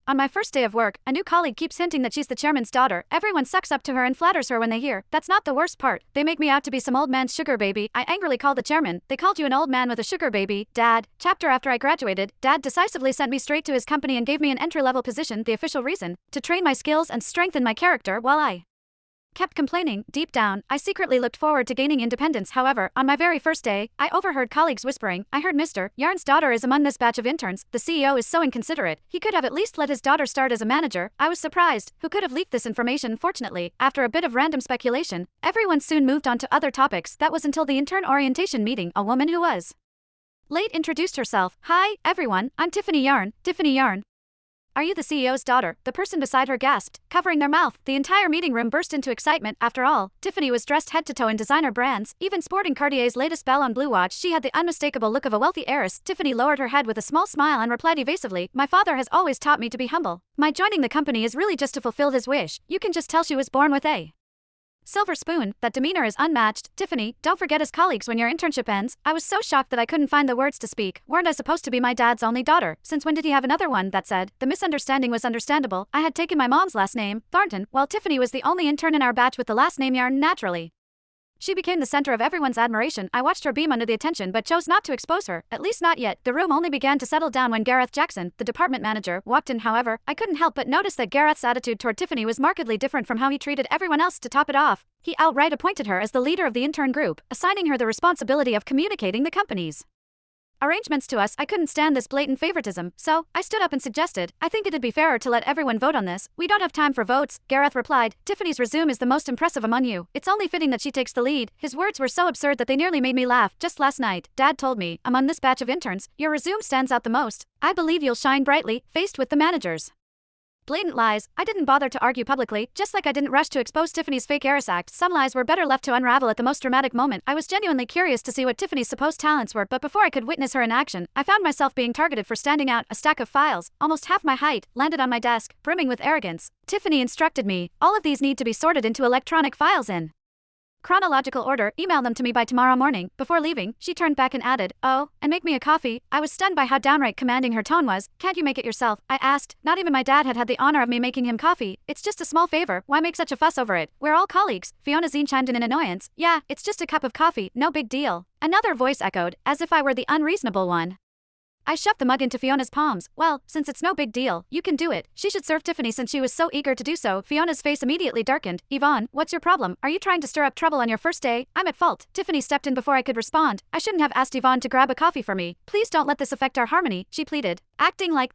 On my first day of work, a new colleague keeps hinting that she's the chairman's daughter. Everyone sucks up to her and flatters her when they hear. That's not the worst part. They make me out to be some old man's sugar baby. I angrily called the chairman. They called you an old man with a sugar baby, Dad. Chapter after I graduated, Dad decisively sent me straight to his company and gave me an entry-level position, the official reason, to train my skills and strengthen my character while I kept complaining. Deep down, I secretly looked forward to gaining independence. However, on my very first day, I overheard colleagues whispering, I heard Mr. Yarn's daughter is among this batch of interns. The CEO is so inconsiderate. He could have at least let his daughter start as a manager. I was surprised. Who could have leaked this information? Fortunately, after a bit of random speculation, everyone soon moved on to other topics. That was until the intern orientation meeting. A woman who was late introduced herself. Hi, everyone. I'm Tiffany Yarn. Tiffany Yarn. Are you the CEO's daughter? The person beside her gasped, covering their mouth. The entire meeting room burst into excitement. After all, Tiffany was dressed head to toe in designer brands, even sporting Cartier's latest Ballon Blue watch. She had the unmistakable look of a wealthy heiress. Tiffany lowered her head with a small smile and replied evasively, my father has always taught me to be humble. My joining the company is really just to fulfill his wish. You can just tell she was born with a silver spoon. That demeanor is unmatched. Tiffany, don't forget as colleagues when your internship ends. I was so shocked that I couldn't find the words to speak. Weren't I supposed to be my dad's only daughter? Since when did he have another one? That said, the misunderstanding was understandable. I had taken my mom's last name, Thornton, while Tiffany was the only intern in our batch with the last name Yarn. Naturally, she became the center of everyone's admiration. I watched her beam under the attention but chose not to expose her, at least not yet. The room only began to settle down when Gareth Jackson, the department manager, walked in. However, I couldn't help but notice that Gareth's attitude toward Tiffany was markedly different from how he treated everyone else. To top it off, he outright appointed her as the leader of the intern group, assigning her the responsibility of communicating the company's arrangements to us. I couldn't stand this blatant favoritism, so I stood up and suggested, I think it'd be fairer to let everyone vote on this. We don't have time for votes, Gareth replied. Tiffany's resume is the most impressive among you. It's only fitting that she takes the lead. His words were so absurd that they nearly made me laugh. Just last night, Dad told me, among this batch of interns, your resume stands out the most. I believe you'll shine brightly, faced with the manager's blatant lies. I didn't bother to argue publicly, just like I didn't rush to expose Tiffany's fake heiress act. Some lies were better left to unravel at the most dramatic moment. I was genuinely curious to see what Tiffany's supposed talents were, but before I could witness her in action, I found myself being targeted for standing out. A stack of files, almost half my height, landed on my desk, brimming with arrogance. Tiffany instructed me, all of these need to be sorted into electronic files in chronological order. Email them to me by tomorrow morning. Before leaving, she turned back and added, oh, and make me a coffee. I was stunned by how downright commanding her tone was. Can't you make it yourself? I asked. Not even my dad had the honor of me making him coffee. It's just a small favor. Why make such a fuss over it? We're all colleagues. Fiona Zine chimed in annoyance. Yeah, it's just a cup of coffee. No big deal. Another voice echoed, as if I were the unreasonable one. I shoved the mug into Fiona's palms. Well, since it's no big deal, you can do it. She should serve Tiffany since she was so eager to do so. Fiona's face immediately darkened. Yvonne, what's your problem? Are you trying to stir up trouble on your first day? I'm at fault. Tiffany stepped in before I could respond. I shouldn't have asked Yvonne to grab a coffee for me. Please don't let this affect our harmony, she pleaded, acting like the